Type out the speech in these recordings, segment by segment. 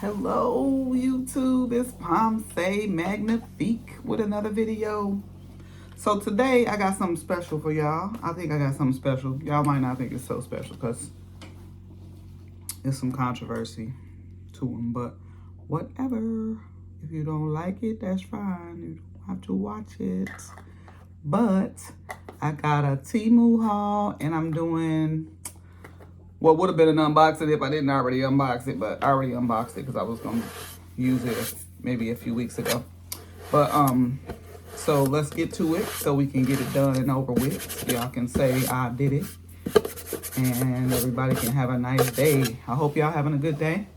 Hello YouTube, it's Pomsay Magnifique with another video. So today I got something special for y'all. I think I got something special. Y'all might not think it's so special because there's some controversy to them, but whatever. If you don't like it, that's fine. You don't have to watch it. But I got a TEMU haul and I'm doing what would have been an unboxing if I didn't already unbox it, but I already unboxed it because I was going to use it maybe a few weeks ago. But, so let's get to it so we can get it done and over with. Y'all can say I did it and everybody can have a nice day. I hope y'all having a good day.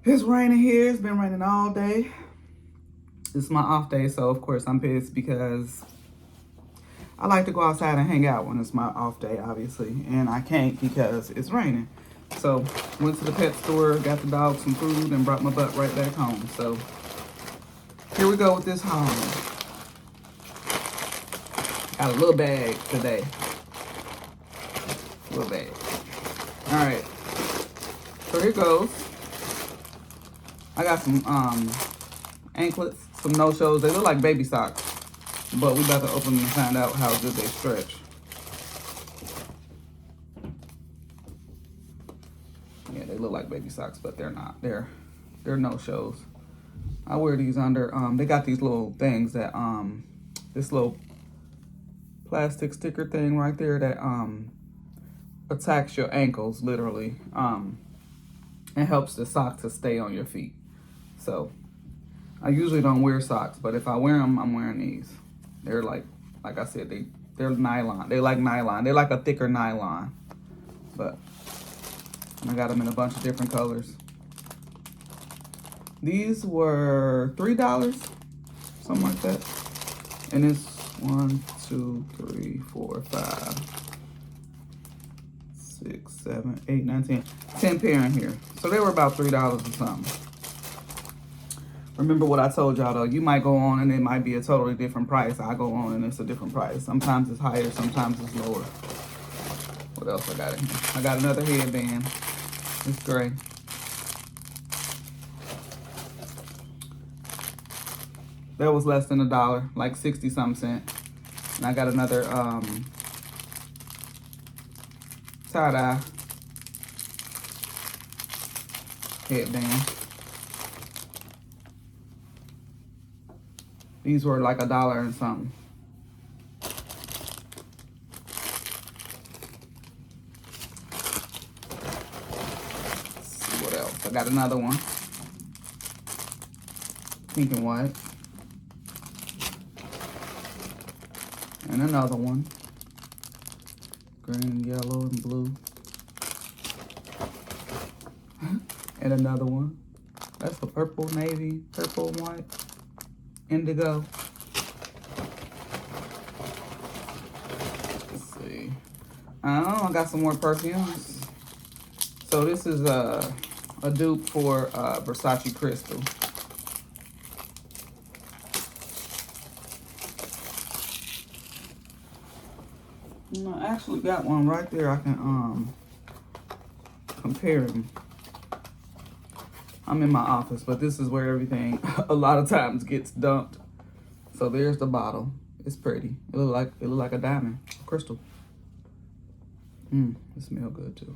It's raining here. It's been raining all day. It's my off day, so of course I'm pissed because I like to go outside and hang out when it's my off day, obviously, and I can't because it's raining. So, went to the pet store, got the dog some food, and brought my butt right back home. So, here we go with this haul. Got a little bag today. Little bag. All right. So, here goes. I got some anklets, some no-shows. They look like baby socks. But we about to open them and find out how good they stretch. Yeah, they look like baby socks, but they're not. They're no-shows. I wear these under, they got these little things that, this little plastic sticker thing right there that, attacks your ankles, literally, and helps the sock to stay on your feet. So, I usually don't wear socks, but if I wear them, I'm wearing these. They're like I said, they're nylon. They like nylon. They're like a thicker nylon. But I got them in a bunch of different colors. These were $3, something like that. And it's 1, 2, 3, 4, 5, 6, 7, 8, 9, 10. 10 pair in here. So they were about $3 or something. Remember what I told y'all though, you might go on and it might be a totally different price. I go on and it's a different price. Sometimes it's higher, sometimes it's lower. What else I got in here? I got another headband. It's gray. That was less than $1, like 60-something cents. And I got another tie-dye headband. These were like $1 and something. Let's see what else. I got another one. Pink and white. And another one. Green, yellow, and blue. And another one. That's the purple, navy, purple and white. Indigo. Let's see. I got some more perfumes. So this is a dupe for Versace Crystal. I actually got one right there. I can compare them. I'm in my office, but this is where everything a lot of times gets dumped. So there's the bottle. It's pretty. It look like a diamond, a crystal. It smells good too.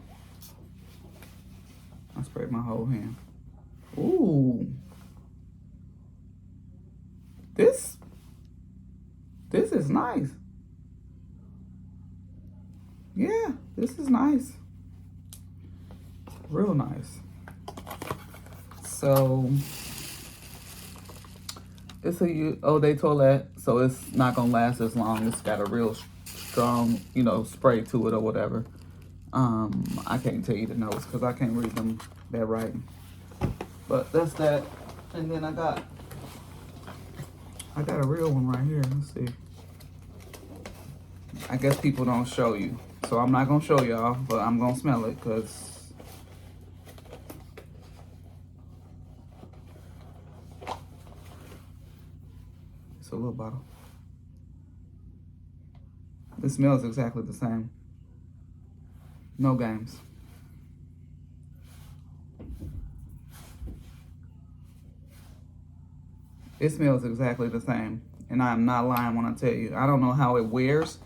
I sprayed my whole hand. Ooh. This is nice. Yeah, this is nice. Real nice. So it's a eau de toilette, so it's not gonna last as long. It's got a real strong, spray to it or whatever. I can't tell you the notes because I can't read them that writing. But that's that. And then I got a real one right here. Let's see. I guess people don't show you, so I'm not gonna show y'all, but I'm gonna smell it because. It's a little bottle. It smells exactly the same. No games. It smells exactly the same. And I'm not lying when I tell you. I don't know how it wears,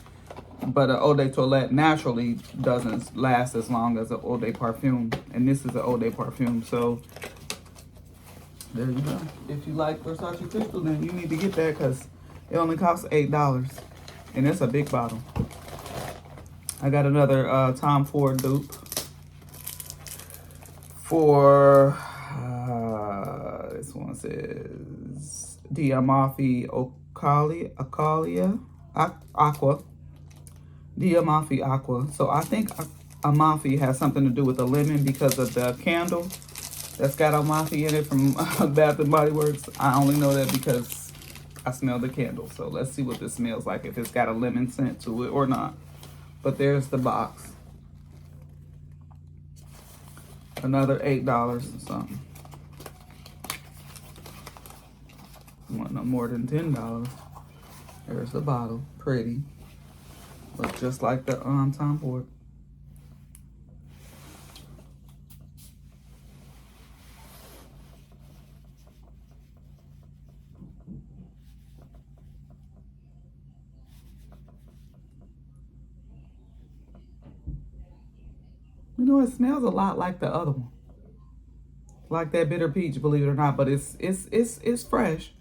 but an eau de toilette naturally doesn't last as long as an eau de parfum. And this is an eau de parfum. So there you go. If you like Versace Crystal, then you need to get that because it only costs $8. And it's a big bottle. I got another Tom Ford dupe for, this one says Diamalfi Aqua. Diamalfi Aqua. So I think Amalfi has something to do with the lemon because of the candle that's got Amalfi in it from Bath and Body Works. I only know that because I smell the candle. So let's see what this smells like, if it's got a lemon scent to it or not. But there's the box. Another $8 or something. Want no more than $10. There's the bottle. Pretty. Looks just like the Tom Ford. You know, it smells a lot like the other one. Like that bitter peach, believe it or not, but it's fresh.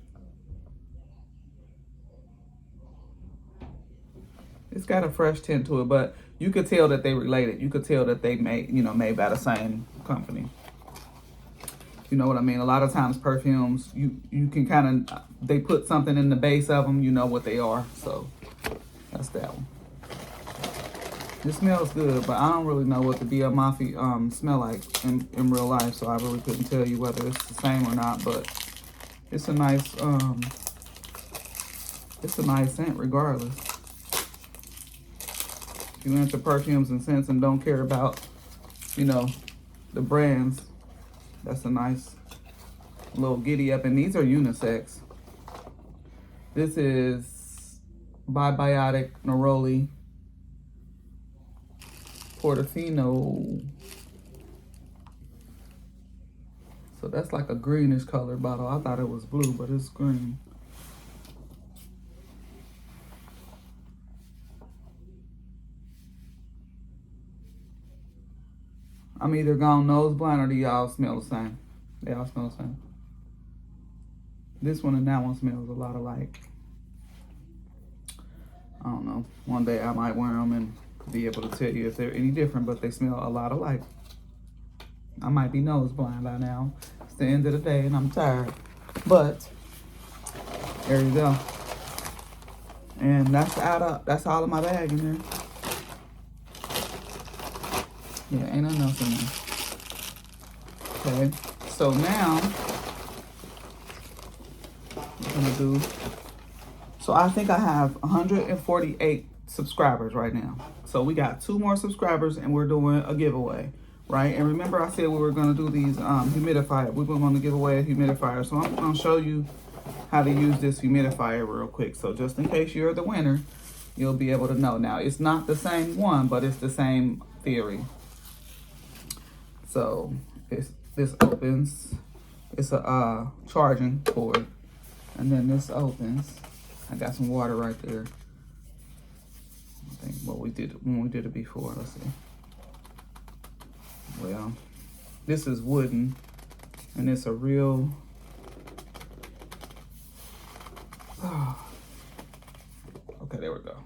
It's got a fresh tint to it, but you could tell that they related. You could tell that they made by the same company. You know what I mean? A lot of times perfumes, you can kind of, they put something in the base of them, you know what they are. So that's that one. It smells good, but I don't really know what the Diamalfi smell like in real life, so I really couldn't tell you whether it's the same or not. But it's a nice scent regardless. If you into perfumes and scents and don't care about, you know, the brands, that's a nice little giddy up. And these are unisex. This is Bibiotic Neroli Portofino. So that's like a greenish color bottle. I thought it was blue, but it's green. I'm either gone nose blind or do y'all smell the same? They all smell the same. This one and that one smells a lot alike. I don't know. One day I might wear them and be able to tell you if they're any different, but they smell a lot alike. I might be nose blind by now. It's the end of the day and I'm tired. But there you go. And that's all of my bag in there. Yeah, ain't nothing else in there. Okay, so now what I'm gonna do. So I think I have 148 subscribers right now. So we got 2 more subscribers and we're doing a giveaway, right? And remember I said we were gonna do these humidifier. We were gonna give away a humidifier. So I'm gonna show you how to use this humidifier real quick. So just in case you're the winner, you'll be able to know. Now it's not the same one, but it's the same theory. So this opens. It's a charging cord, and then this opens. I got some water right there. I think what we did when we did it before. Let's see. Well, this is wooden, and it's a real. Okay, there we go.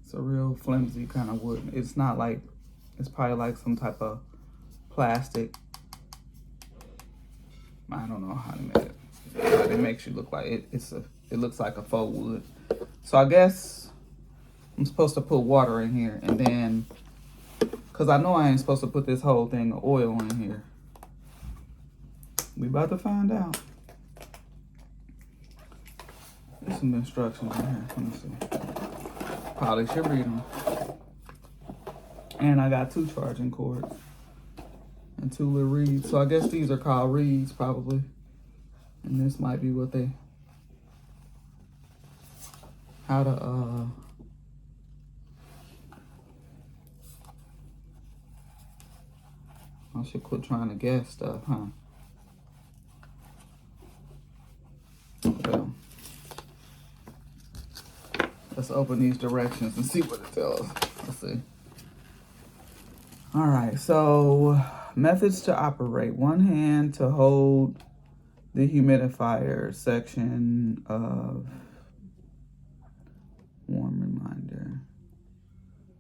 It's a real flimsy kind of wood. It's not like. It's probably like some type of plastic. I don't know how to make it. But it makes you look like it looks like a faux wood. So I guess I'm supposed to put water in here and then, cause I know I ain't supposed to put this whole thing of oil in here. We about to find out. There's some instructions in here. Let me see. Polish your breathing. And I got 2 charging cords and 2 little reeds. So I guess these are called reeds probably. And this might be what they, how to, I should quit trying to guess stuff, huh? Let's open these directions and see what it tells us. Let's see. All right, so methods to operate. One hand to hold the humidifier section of warm reminder.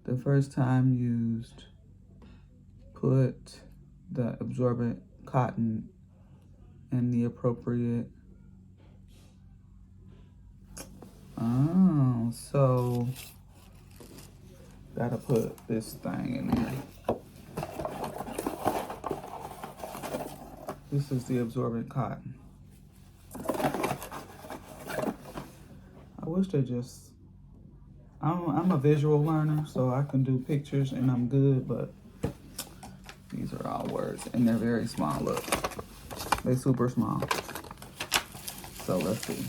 The first time used, put the absorbent cotton in the appropriate. Oh, so gotta put this thing in there. This is the absorbent cotton. I wish they just, I'm a visual learner, so I can do pictures and I'm good, but these are all words and they're very small. Look, they super small. So let's see.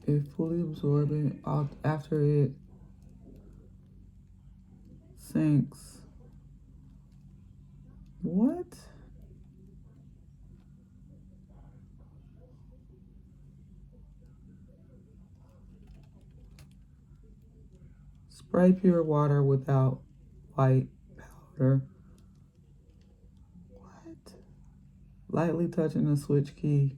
It fully absorbent after it sinks. What? Spray pure water without white powder. What? Lightly touching the switch key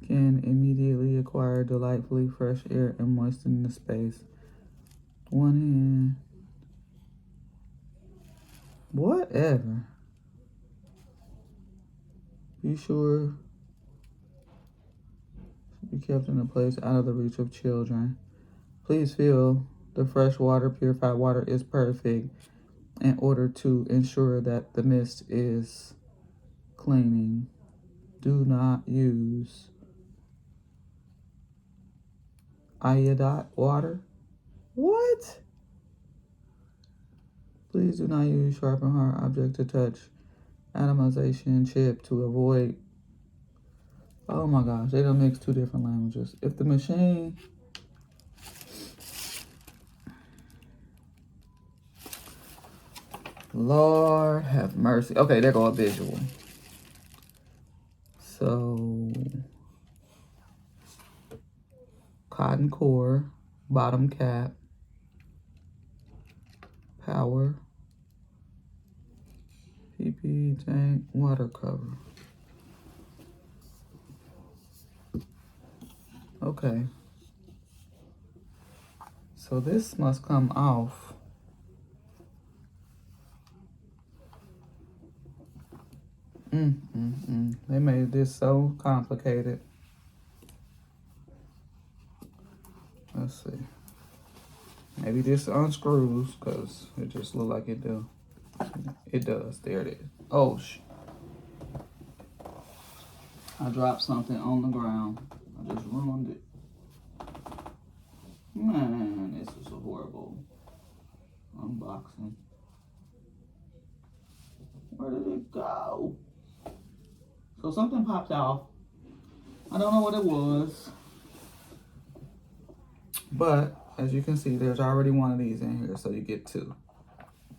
can immediately acquire delightfully fresh air and moisten the space. One hand. Whatever. Be sure to be kept in a place out of the reach of children. Please feel the fresh water, purified water is perfect in order to ensure that the mist is cleaning. Do not use iodide water. What? Please do not use sharp and hard object to touch atomization chip to avoid. Oh my gosh, they don't mix two different languages. If the machine, Lord have mercy. Okay, there go a visual. So, cotton core, bottom cap, power, PP tank, water cover. Okay. So this must come off. They made this so complicated. Let's see. Maybe this unscrews because it just look like it do. It does. There it is. Oh, I dropped something on the ground. I just ruined it. Man, this is a horrible unboxing. Where did it go? So something popped off. I don't know what it was. But as you can see, there's already one of these in here, so you get two.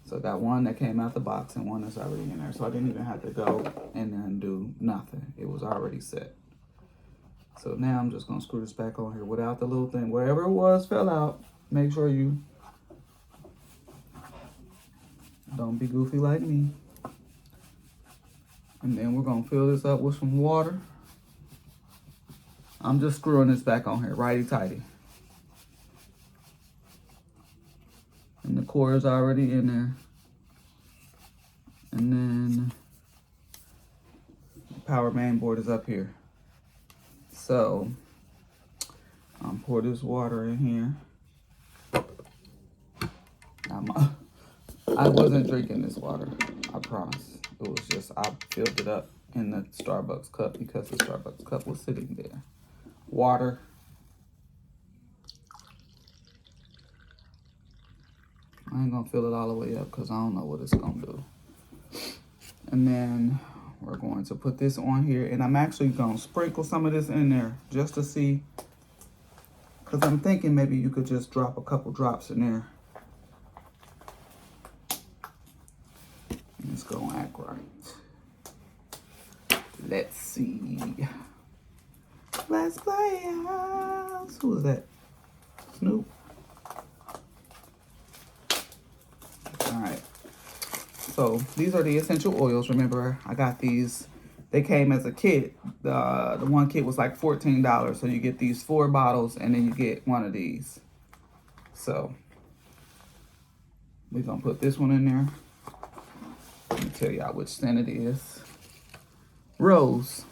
So I got one that came out the box and one that's already in there. So I didn't even have to go and then do nothing. It was already set. So now I'm just gonna screw this back on here without the little thing. Wherever it was fell out. Make sure you don't be goofy like me. And then we're gonna fill this up with some water. I'm just screwing this back on here, righty-tighty. And the core is already in there. And then the power main board is up here. So pour this water in here. I wasn't drinking this water, I promise. It was just, I filled it up in the Starbucks cup because the Starbucks cup was sitting there. Water. I ain't gonna fill it all the way up because I don't know what it's gonna do. And then we're going to put this on here, and I'm actually gonna sprinkle some of this in there just to see, because I'm thinking maybe you could just drop a couple drops in there. It's gonna act right. Let's see. Let's Playhouse. Who is that? Snoop. All right. So these are the essential oils. Remember, I got these. They came as a kit. The one kit was like $14. So you get these 4 bottles and then you get one of these. So we're gonna put this one in there. Let me tell y'all which scent it is. Rose.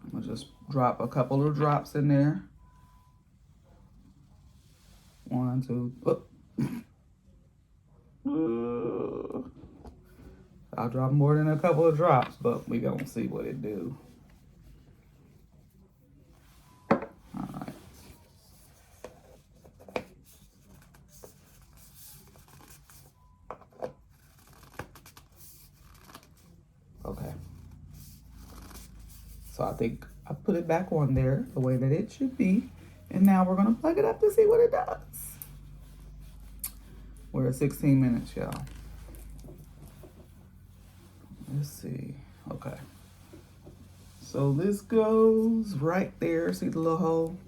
I'm gonna just drop a couple of drops in there. 1, 2. I'll drop more than a couple of drops, but we gonna see what it do. All right. Okay. So I think I put it back on there the way that it should be. And now we're gonna plug it up to see what it does. We're at 16 minutes, y'all. Let's see. Okay. So this goes right there. See the little hole?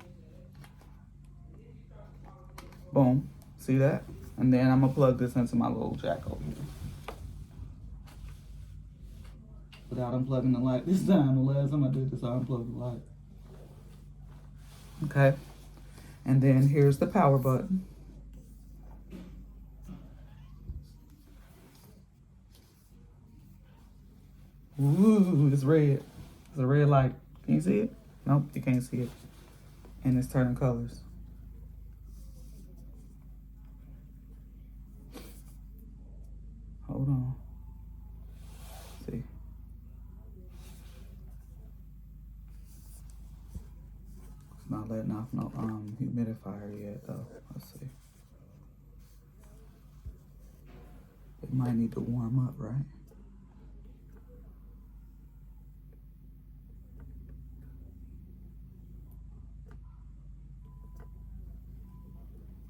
Boom. See that? And then I'm gonna plug this into my little jack over here. Without unplugging the light this time. The last time I did this, I unplugged the light. Okay. And then here's the power button. Ooh, it's red. It's a red light. Can you see it? Nope, you can't see it. And it's turning colors. Hold on. See. It's not letting off no humidifier yet though. Let's see. It might need to warm up, right?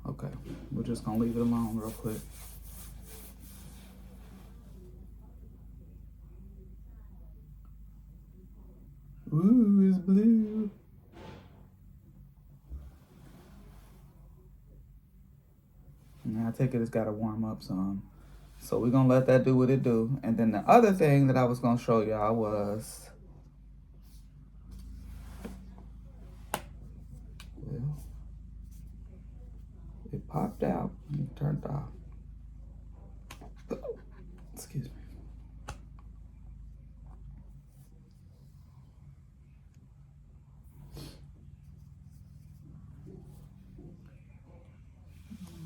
Okay, we're just gonna leave it alone real quick. Ooh, it's blue. Now I take it it's gotta warm up some. So we're gonna let that do what it do. And then the other thing that I was gonna show y'all was, well, it popped out and it turned off. Oh, excuse me.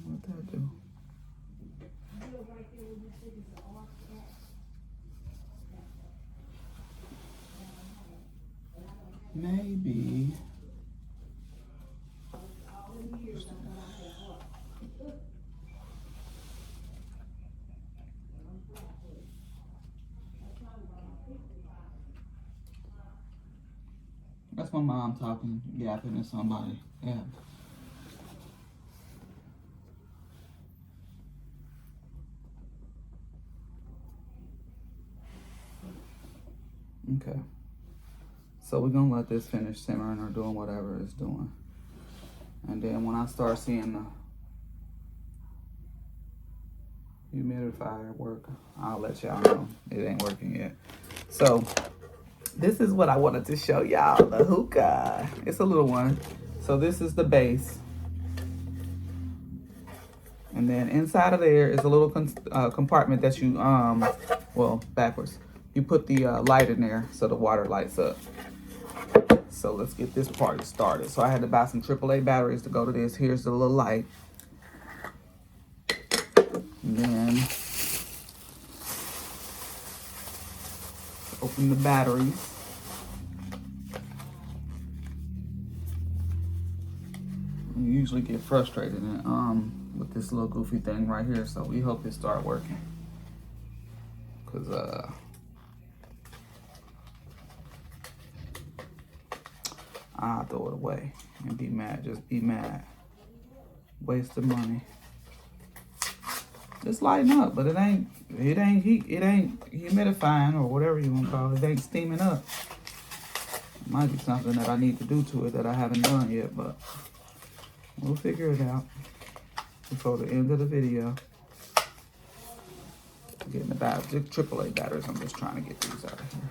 What'd that do? Maybe. That's my mom talking, yapping to somebody. Yeah. Okay. So we're gonna let this finish simmering or doing whatever it's doing. And then when I start seeing the humidifier work, I'll let y'all know. It ain't working yet. So this is what I wanted to show y'all, the hookah. It's a little one. So this is the base. And then inside of there is a little compartment that you, well, backwards. You put the light in there so the water lights up. So let's get this party started. So I had to buy some AAA batteries to go to this. Here's the little light. And then open the batteries. You usually get frustrated with this little goofy thing right here. So we hope it start working. Cause I'll throw it away and be mad. Just be mad. Waste of money. It's lighting up, but it ain't heat, it ain't humidifying or whatever you want to call it. It ain't steaming up. Might be something that I need to do to it that I haven't done yet, but we'll figure it out before the end of the video. Getting the AAA batteries. I'm just trying to get these out of here.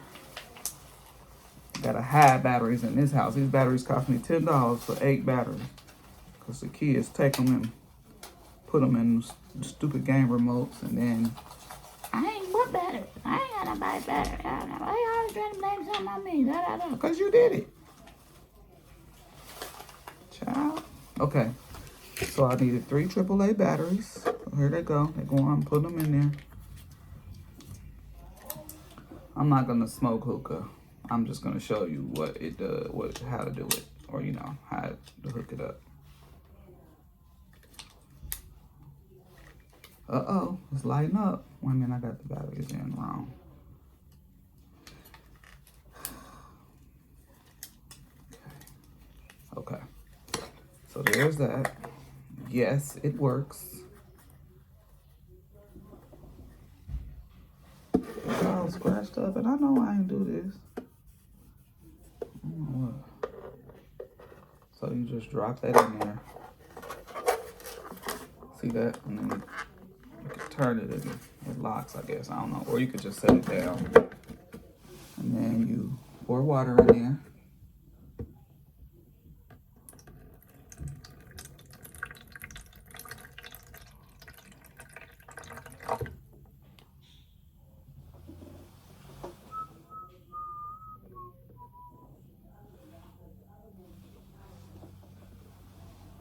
Gotta hide batteries in this house. These batteries cost me $10 for 8 batteries. Because the kids take them and put them in stupid game remotes, and then I ain't what battery. I ain't got nobody battery. Why you always trying to blame something on me? Because you did it. Child. Okay. So I needed 3 AAA batteries. So here they go. They go on, put them in there. I'm not gonna smoke hookah. I'm just gonna show you what it does, how to do it, or you know, how to hook it up. Uh-oh, it's lighting up. Wait a minute, I got the batteries in wrong. Okay. So there's that. Yes, it works. It's all scratched up, and I know I ain't do this. I don't know what. So you just drop that in there. See that? And then you can turn it and it locks, I guess. I don't know. Or you could just set it down. And then you pour water in there.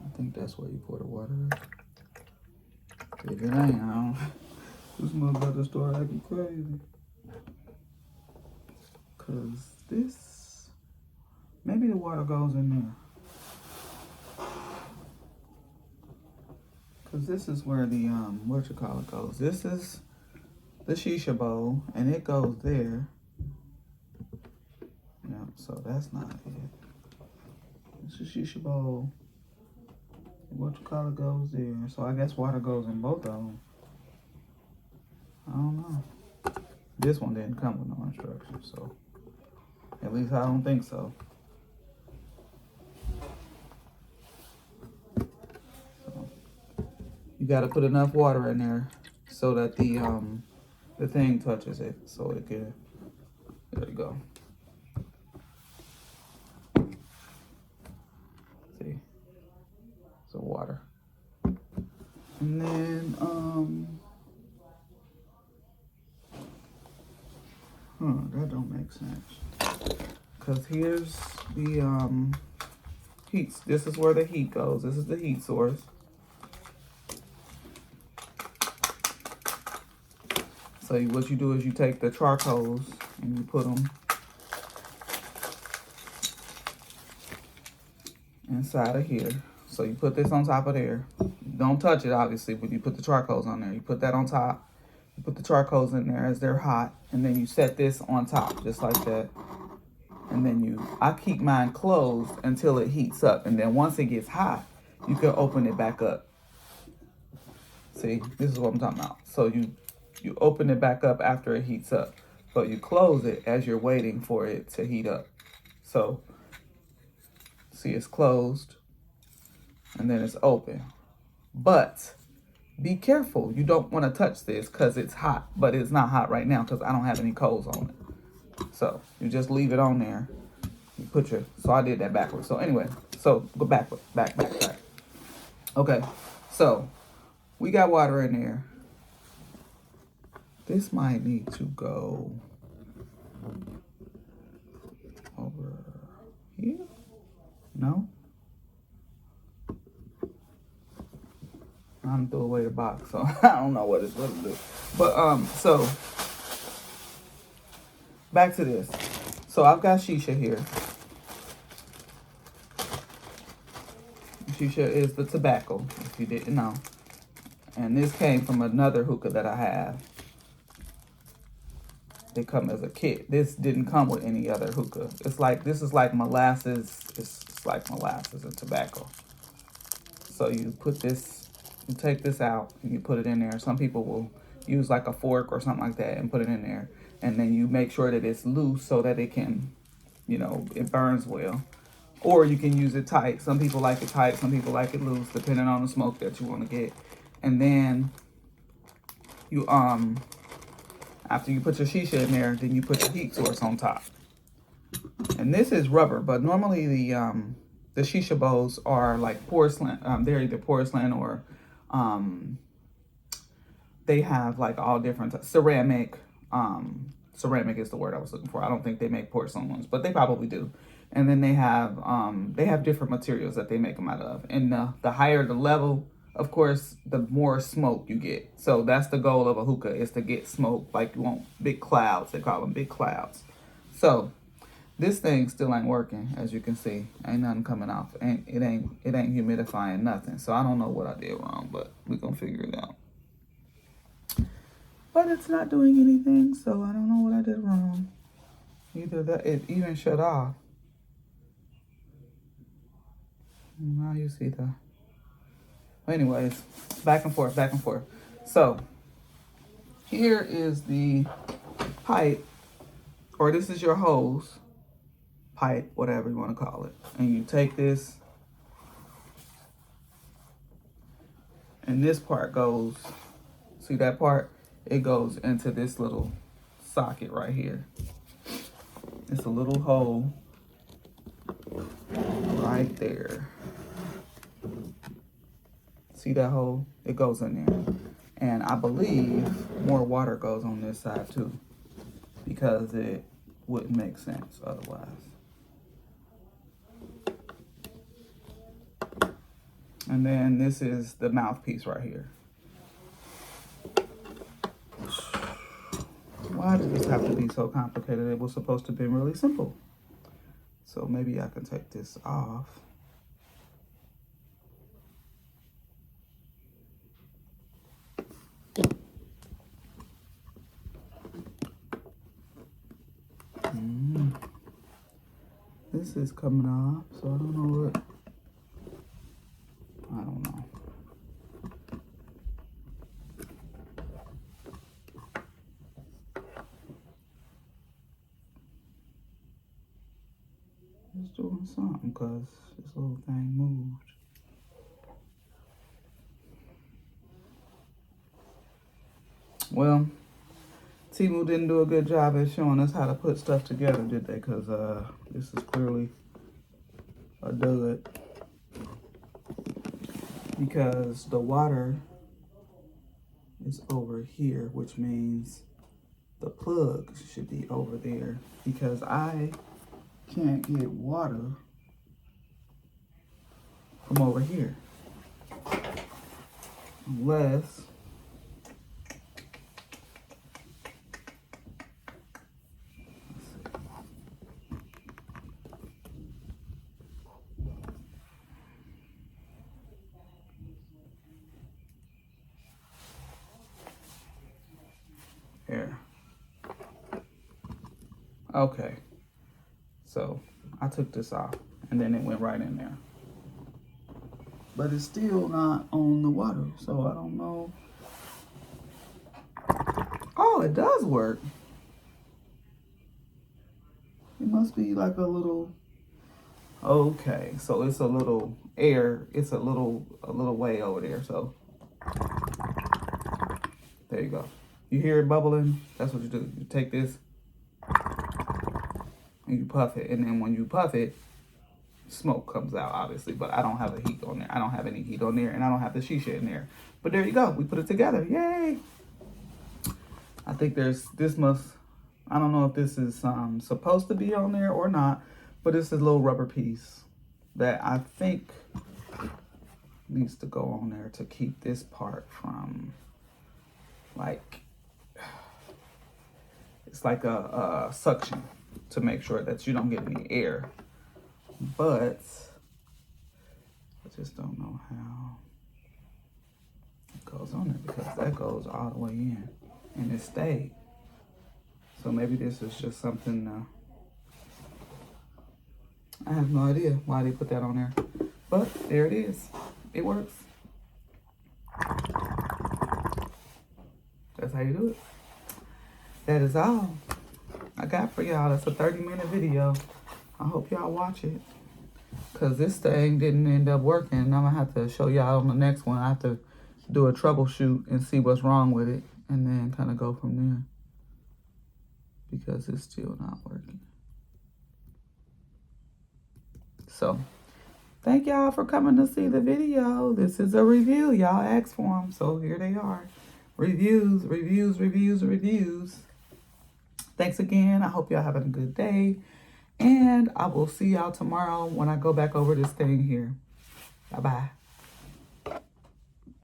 I think that's where you pour the water in. If it ain't, I don't. This motherfucker start acting crazy. Cause this, maybe the water goes in there. Cause this is where the goes. This is the shisha bowl, and it goes there. Yeah, so that's not it. This is shisha bowl. Goes there. So I guess water goes in both of them. I don't know. This one didn't come with no instructions, so at least I don't think so. You got to put enough water in there so that the thing touches it, so it can. There you go. See, so water, and then that don't make sense. Cause here's the heat. This is where the heat goes. This is the heat source. So what you do is you take the charcoals and you put them inside of here. So you put this on top of there. Don't touch it, obviously, but you put the charcoals on there. You put that on top. You put the charcoals in there as they're hot, and then you set this on top, just like that. And then I keep mine closed until it heats up. And then once it gets hot, you can open it back up. See, this is what I'm talking about. So you open it back up after it heats up, but you close it as you're waiting for it to heat up. So, see, it's closed, and then it's open. But be careful. You don't want to touch this because it's hot, but it's not hot right now because I don't have any coals on it. So you just leave it on there. You put so I did that backwards. So anyway, so go backward, back. Okay, so we got water in there. This might need to go over here. No? I'm threw away the box, so I don't know what it's going to do. But, so, back to this. So, I've got shisha here. Shisha is the tobacco, if you didn't know. And this came from another hookah that I have. They come as a kit. This didn't come with any other hookah. This is like molasses. It's like molasses and tobacco. So you put this, you take this out and you put it in there. Some people will use like a fork or something like that and put it in there. And then you make sure that it's loose so that it can you know, it burns well. Or you can use it tight. Some people like it tight, some people like it loose, depending on the smoke that you want to get. And then you after you put your shisha in there, then you put your heat source on top. And this is rubber, but normally the shisha bowls are like porcelain. They're either porcelain or they have like all different ceramic. Ceramic is the word I was looking for. I don't think they make porcelain ones, but they probably do. And then they have different materials that they make them out of. And the higher the level, of course, the more smoke you get. So that's the goal of a hookah, is to get smoke. Like you want big clouds. They call them big clouds. So this thing still ain't working, as you can see. Ain't nothing coming off. It ain't humidifying nothing. So I don't know what I did wrong, but we're gonna figure it out. But it's not doing anything, so I don't know what I did wrong. Either that, it even shut off. Now you see the. Anyways, back and forth, back and forth. So here is the pipe, or this is your hose, pipe, whatever you want to call it. And you take this, and this part goes, see that part? It goes into this little socket right here. It's a little hole right there. See that hole? It goes in there. And I believe more water goes on this side too, because it wouldn't make sense otherwise. And then this is the mouthpiece right here. Why did this have to be so complicated? It was supposed to be really simple. So maybe I can take this off. This is coming off, so I don't know what. I don't know. It's doing something because this little thing moved. Well, TEMU didn't do a good job at showing us how to put stuff together, did they? Because this is clearly a dud. Because the water is over here, which means the plug should be over there. Because I can't get water from over here. Unless here. Okay. So I took this off and then it went right in there. But it's still not on the water, so I don't know. Oh, it does work. It must be like a little, okay, so it's a little air, it's a little way over there, so there you go. You hear it bubbling? That's what you do. You take this and you puff it, and then when you puff it, smoke comes out, obviously, but I don't have the heat on there. I don't have any heat on there, and I don't have the shisha in there. But there you go. We put it together. Yay! I think this must, I don't know if this is supposed to be on there or not, but it's a little rubber piece that I think needs to go on there to keep this part from, like, it's like a suction to make sure that you don't get any air. But I just don't know how it goes on there, because that goes all the way in and it stayed. So maybe this is just something, I have no idea why they put that on there. But there it is. It works. That's how you do it. That is all I got for y'all. That's a 30-minute video. I hope y'all watch it. Because this thing didn't end up working. I'm going to have to show y'all on the next one. I have to do a troubleshoot and see what's wrong with it. And then kind of go from there. Because it's still not working. So, thank y'all for coming to see the video. This is a review. Y'all asked for them. So, here they are. Reviews, reviews, reviews, reviews. Thanks again. I hope y'all having a good day. And I will see y'all tomorrow when I go back over this thing here. Bye-bye.